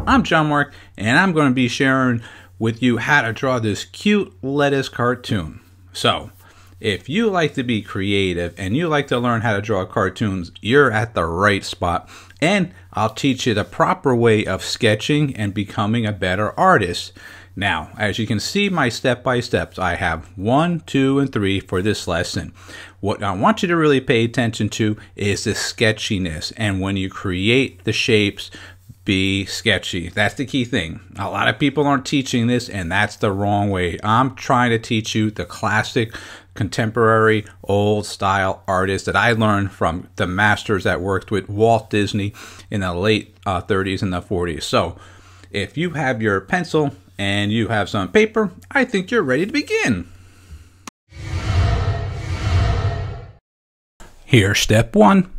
I'm John-Marc, and I'm going to be sharing with you how to draw this cute lettuce cartoon. So, if you like to be creative and you like to learn how to draw cartoons, you're at the right spot. And I'll teach you the proper way of sketching and becoming a better artist. Now, as you can see my step-by-steps, I have 1, 2, and 3 for this lesson. What I want you to really pay attention to is the sketchiness. And when you create the shapes, be sketchy. That's the key thing. A lot of people aren't teaching this, and that's the wrong way. I'm trying to teach you the classic, contemporary, old style artists that I learned from the masters that worked with Walt Disney in the late 30s and the 40s. So if you have your pencil and you have some paper, I think you're ready to begin. Here's step 1.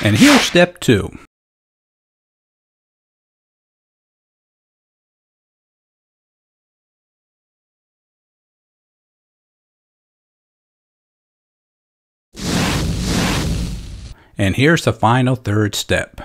And here's step 2. And here's the final third step.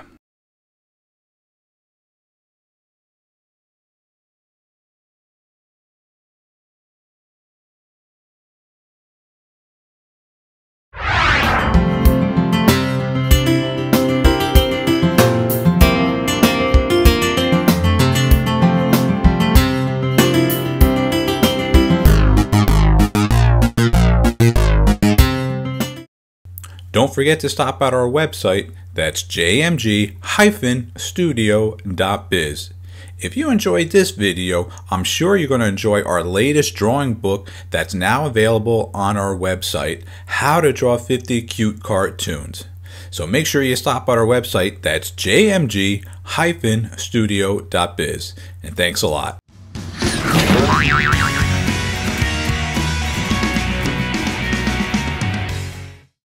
Don't forget to stop at our website, that's jmg-studio.biz. If you enjoyed this video, I'm sure you're going to enjoy our latest drawing book that's now available on our website, How to Draw 50 Cute Cartoons. So make sure you stop at our website, that's jmg-studio.biz. And thanks a lot.